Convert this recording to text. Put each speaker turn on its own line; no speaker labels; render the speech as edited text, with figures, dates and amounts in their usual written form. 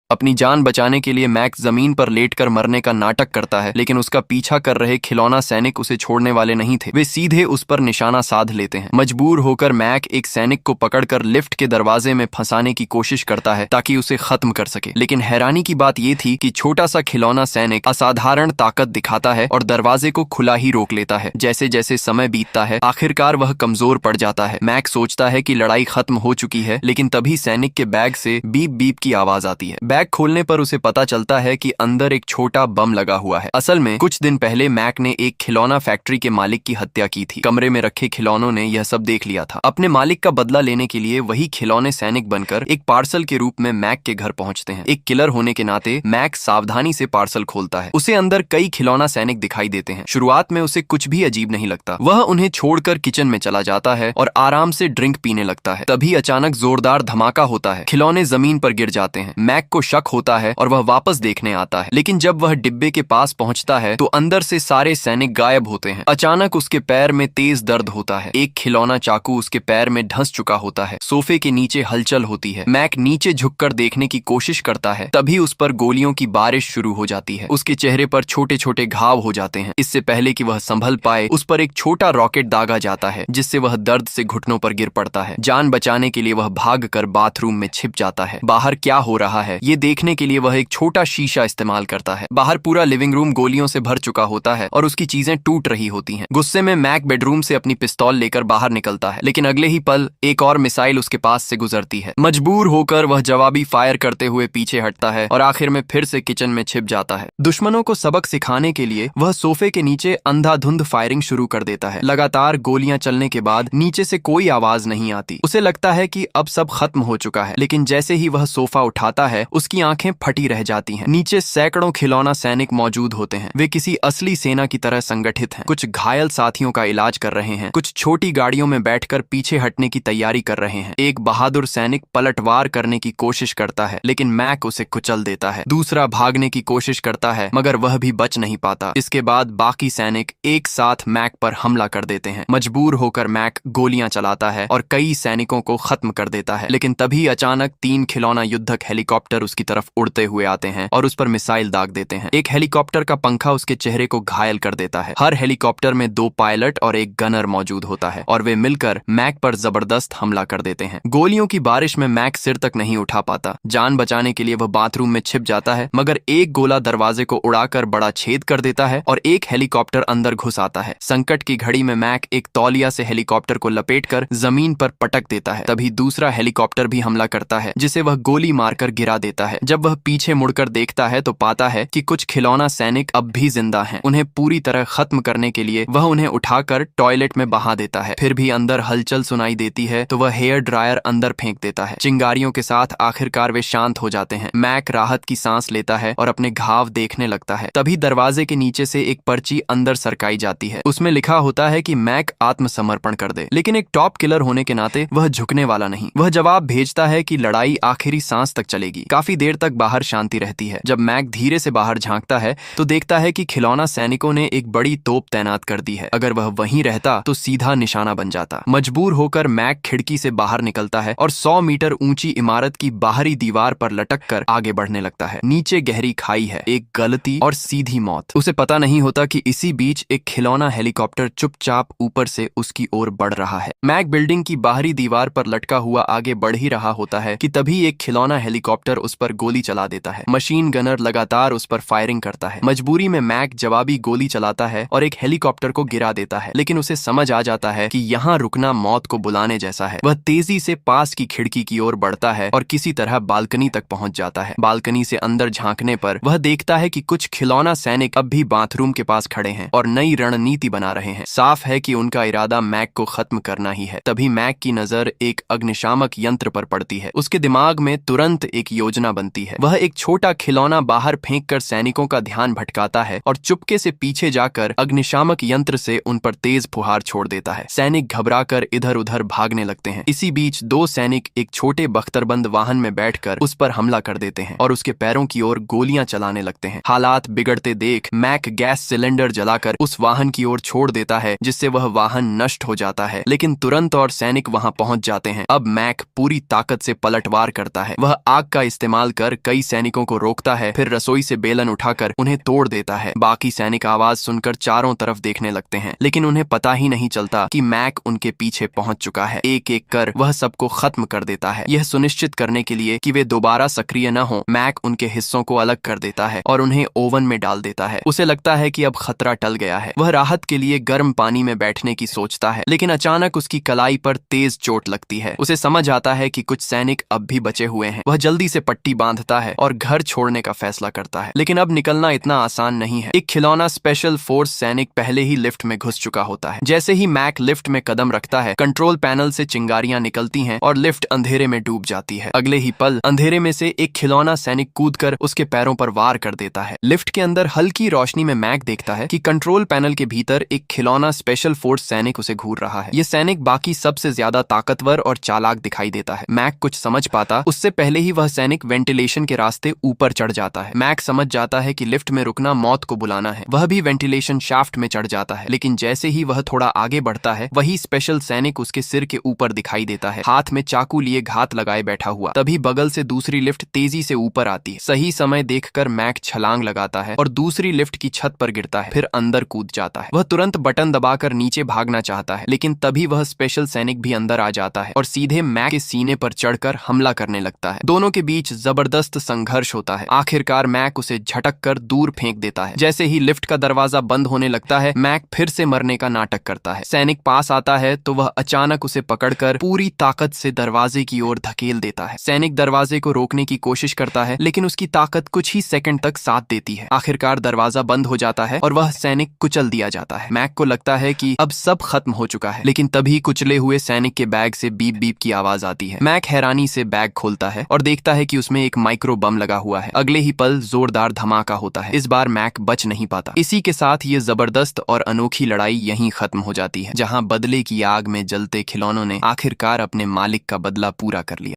अपनी जान बचाने के लिए मैक जमीन पर लेटकर मरने का नाटक करता है, लेकिन उसका पीछा कर रहे खिलौना सैनिक उसे छोड़ने वाले नहीं थे। वे सीधे उस पर निशाना साध लेते हैं। मजबूर होकर मैक एक सैनिक को पकड़कर लिफ्ट के दरवाजे में फंसाने की कोशिश करता है ताकि उसे खत्म कर सके, लेकिन हैरानी की बात यह थी कि छोटा सा खिलौना सैनिक असाधारण ताकत दिखाता है और दरवाजे को खुला ही रोक लेता है। जैसे जैसे समय बीतता है, आखिरकार वह कमजोर पड़ जाता है। मैक सोचता है कि लड़ाई खत्म हो चुकी है, लेकिन तभी सैनिक के बैग से बीप बीप की आवाज आती है। बैग खोलने पर उसे पता चलता है कि अंदर एक छोटा बम लगा हुआ है। असल में कुछ दिन पहले मैक ने एक खिलौना फैक्ट्री के मालिक की हत्या की थी। कमरे में रखे खिलौनों ने यह सब देख लिया था। अपने मालिक का बदला लेने के लिए वही खिलौने सैनिक बनकर एक पार्सल के रूप में मैक के घर पहुंचते हैं। एक किलर होने के नाते मैक सावधानी से पार्सल खोलता है। उसे अंदर कई खिलौना सैनिक दिखाई देते हैं। शुरुआत में उसे कुछ भी अजीब नहीं लगता। वह उन्हें छोड़कर किचन में चला जाता है और आराम से ड्रिंक पीने लगता है। तभी अचानक जोरदार धमाका होता है। खिलौने जमीन पर गिर जाते हैं। मैक को शक होता है और वह वापस देखने आता है, लेकिन जब वह डिब्बे के पास पहुंचता है तो अंदर से सारे सैनिक गायब होते हैं। अचानक उसके पैर में तेज दर्द होता है। एक खिलौना चाकू उसके पैर में धंस चुका होता है। सोफे के नीचे हलचल होती है। मैक नीचे झुककर देखने की कोशिश करता है, तभी उस पर गोलियों की बारिश शुरू हो जाती है। उसके चेहरे पर छोटे छोटे घाव हो जाते हैं। इससे पहले कि वह संभल पाए, उस पर एक छोटा रॉकेट दागा जाता है, जिससे वह दर्द से घुटनों पर गिर पड़ता है। जान बचाने के लिए वह भागकर बाथरूम में छिप जाता है। बाहर क्या हो रहा है ये देखने के लिए वह एक छोटा शीशा इस्तेमाल करता है। बाहर पूरा लिविंग रूम गोलियों से भर चुका होता है और उसकी चीजें टूट रही होती हैं। गुस्से में मैक बेडरूम से अपनी पिस्तौल लेकर बाहर निकलता है, लेकिन अगले ही पल एक और मिसाइल उसके पास से गुजरती है। मजबूर होकर वह जवाबी फायर करते हुए पीछे हटता है और आखिर में फिर से किचन में छिप जाता है। दुश्मनों को सबक सिखाने के लिए वह सोफे के नीचे अंधाधुंध फायरिंग शुरू कर देता है। लगातार गोलियां चलने के बाद नीचे से कोई आवाज नहीं आती। उसे लगता है कि अब सब खत्म हो चुका है, लेकिन जैसे ही वह सोफा उठाता है उसकी आंखें फटी रह जाती हैं। नीचे सैकड़ों खिलौना सैनिक मौजूद होते हैं। वे किसी असली सेना की तरह संगठित हैं। कुछ घायल साथियों का इलाज कर रहे हैं, कुछ छोटी गाड़ियों में बैठकर पीछे हटने की तैयारी कर रहे हैं। एक बहादुर सैनिक पलटवार करने की कोशिश करता है, लेकिन मैक उसे कुचल देता है। दूसरा भागने की कोशिश करता है, मगर वह भी बच नहीं पाता। इसके बाद बाकी सैनिक एक साथ मैक पर हमला कर देते हैं। मजबूर होकर मैक गोलियां चलाता है और कई सैनिकों को खत्म कर देता है, लेकिन तभी अचानक 3 खिलौना युद्धक हेलीकॉप्टर उसकी तरफ उड़ते हुए आते हैं और उस पर मिसाइल दाग देते हैं। एक हेलीकॉप्टर का पंखा उसके चेहरे को घायल कर देता है। हर हेलीकॉप्टर में 2 पायलट और एक गनर मौजूद होता है और वे मिलकर मैक पर जबरदस्त हमला कर देते हैं। गोलियों की बारिश में मैक सिर तक नहीं उठा पाता। जान बचाने के लिए वह बाथरूम में छिप जाता है, मगर एक गोला दरवाजे को उड़ाकर बड़ा छेद कर देता है और एक हेलीकॉप्टर अंदर घुस आता है। संकट की घड़ी में मैक एक तौलिया से हेलीकॉप्टर को लपेटकर जमीन पर पटक देता है। तभी दूसरा हेलीकॉप्टर भी हमला करता है, जिसे वह गोली मारकर गिरा देता है। जब वह पीछे मुड़कर देखता है तो पाता है कि कुछ खिलौना सैनिक अब भी जिंदा हैं। उन्हें पूरी तरह खत्म करने के लिए वह उन्हें उठाकर टॉयलेट में बहा देता है। फिर भी अंदर हलचल सुनाई देती है तो वह हेयर ड्रायर अंदर फेंक देता है। चिंगारियों के साथ आखिरकार वे शांत हो जाते हैं। मैक राहत की सांस लेता है और अपने घाव देखने लगता है। तभी दरवाजे के नीचे से एक पर्ची अंदर सरकाई जाती है। उसमें लिखा होता है कि मैक आत्मसमर्पण कर दे, लेकिन एक टॉप किलर होने के नाते वह झुकने वाला नहीं। वह जवाब भेजता है कि लड़ाई आखिरी सांस तक चलेगी। काफी देर तक बाहर शांति रहती है। जब मैक धीरे से बाहर झांकता है तो देखता है कि खिलौना सैनिकों ने एक बड़ी तोप तैनात कर दी है। अगर वह वहीं रहता तो सीधा निशाना बन जाता। मजबूर होकर मैक खिड़की से बाहर निकलता है और 100 मीटर ऊंची इमारत की बाहरी दीवार पर लटककर आगे बढ़ने लगता है। नीचे गहरी खाई है, एक गलती और सीधी मौत। उसे पता नहीं होता कि इसी बीच एक खिलौना हेलीकॉप्टर चुपचाप ऊपर से उसकी ओर बढ़ रहा है। मैक बिल्डिंग की बाहरी दीवार पर लटका हुआ आगे बढ़ ही रहा होता है कि तभी एक खिलौना हेलीकॉप्टर उस पर गोली चला देता है। मशीन गनर लगातार उस पर फायरिंग करता है। मजबूरी में मैक जवाबी गोली चलाता है और एक हेलीकॉप्टर को गिरा देता है, लेकिन उसे समझ आ जाता है कि यहाँ रुकना मौत को बुलाने जैसा है। वह तेजी से पास की खिड़की की ओर बढ़ता है और किसी तरह बालकनी तक पहुंच जाता है। बालकनी से अंदर झांकने पर वह देखता है कि कुछ खिलौना सैनिक अब भी बाथरूम के पास खड़े हैं और नई रणनीति बना रहे हैं। साफ है कि उनका इरादा मैक को खत्म करना ही है। तभी मैक की नजर एक अग्निशामक यंत्र पर पड़ती है। उसके दिमाग में तुरंत एक योजना बनती है। वह एक छोटा खिलौना बाहर फेंककर सैनिकों का ध्यान भटकाता है और चुपके से पीछे जाकर अग्निशामक यंत्र से उन पर तेज फुहार छोड़ देता है। सैनिक घबराकर इधर उधर भागने लगते हैं। इसी बीच 2 सैनिक एक छोटे बख्तरबंद वाहन में बैठकर उस पर हमला कर देते हैं और उसके पैरों की ओर गोलियां चलाने लगते हैं। हालात बिगड़ते देख मैक गैस सिलेंडर जलाकर उस वाहन की ओर छोड़ देता है, जिससे वह वाहन नष्ट हो जाता है। लेकिन तुरंत और सैनिक वहां पहुंच जाते हैं। अब मैक पूरी ताकत से पलटवार करता है। वह आग का इस्तेमाल इस्तेमाल कर कई सैनिकों को रोकता है, फिर रसोई से बेलन उठाकर उन्हें तोड़ देता है। बाकी सैनिक आवाज सुनकर चारों तरफ देखने लगते हैं, लेकिन उन्हें पता ही नहीं चलता कि मैक उनके पीछे पहुंच चुका है। एक एक कर वह सबको खत्म कर देता है। यह सुनिश्चित करने के लिए कि वे दोबारा सक्रिय न हो, मैक उनके हिस्सों को अलग कर देता है और उन्हें ओवन में डाल देता है। उसे लगता है कि अब खतरा टल गया है। वह राहत के लिए गर्म पानी में बैठने की सोचता है, लेकिन अचानक उसकी कलाई पर तेज चोट लगती है। उसे समझ आता है कि कुछ सैनिक अब भी बचे हुए हैं। वह जल्दी से पट्टी बांधता है और घर छोड़ने का फैसला करता है, लेकिन अब निकलना इतना आसान नहीं है। एक खिलौना स्पेशल फोर्स सैनिक पहले ही लिफ्ट में घुस चुका होता है। जैसे ही मैक लिफ्ट में कदम रखता है, कंट्रोल पैनल से चिंगारियां निकलती हैं और लिफ्ट अंधेरे में डूब जाती है। अगले ही पल अंधेरे में से एक खिलौना सैनिक कूदकर उसके पैरों पर वार कर देता है। लिफ्ट के अंदर हल्की रोशनी में मैक देखता है कि कंट्रोल पैनल के भीतर एक खिलौना स्पेशल फोर्स सैनिक उसे घूर रहा है। यह सैनिक बाकी सबसे ज्यादा ताकतवर और चालाक दिखाई देता है। मैक कुछ समझ पाता उससे पहले ही वह सैनिक वेंटिलेशन के रास्ते ऊपर चढ़ जाता है। मैक समझ जाता है कि लिफ्ट में रुकना मौत को बुलाना है। वह भी वेंटिलेशन शाफ्ट में चढ़ जाता है, लेकिन जैसे ही वह थोड़ा आगे बढ़ता है, वही स्पेशल सैनिक उसके सिर के ऊपर दिखाई देता है, हाथ में चाकू लिए घात लगाए बैठा हुआ। तभी बगल से दूसरी लिफ्ट तेजी से ऊपर आती है। सही समय देखकर मैक छलांग लगाता है और दूसरी लिफ्ट की छत पर गिरता है, फिर अंदर कूद जाता है। वह तुरंत बटन दबाकर नीचे भागना चाहता है, लेकिन तभी वह स्पेशल सैनिक भी अंदर आ जाता है और सीधे मैक के सीने पर चढ़कर हमला करने लगता है। दोनों के बीच जबरदस्त संघर्ष होता है। आखिरकार मैक उसे झटक कर दूर फेंक देता है। जैसे ही लिफ्ट का दरवाजा बंद होने लगता है, मैक फिर से मरने का नाटक करता है। सैनिक पास आता है तो वह अचानक उसे पकड़कर पूरी ताकत से दरवाजे की ओर धकेल देता है। सैनिक दरवाजे को रोकने की कोशिश करता है, लेकिन उसकी ताकत कुछ ही सेकंड तक साथ देती है। आखिरकार दरवाजा बंद हो जाता है और वह सैनिक कुचल दिया जाता है। मैक को लगता है कि अब सब खत्म हो चुका है, लेकिन तभी कुचले हुए सैनिक के बैग से बीप बीप की आवाज आती है। मैक हैरानी से बैग खोलता है और देखता है कि उसमें एक माइक्रो बम लगा हुआ है। अगले ही पल जोरदार धमाका होता है। इस बार मैक बच नहीं पाता। इसी के साथ ये जबरदस्त और अनोखी लड़ाई यहीं खत्म हो जाती है, जहां बदले की आग में जलते खिलौनों ने आखिरकार अपने मालिक का बदला पूरा कर लिया।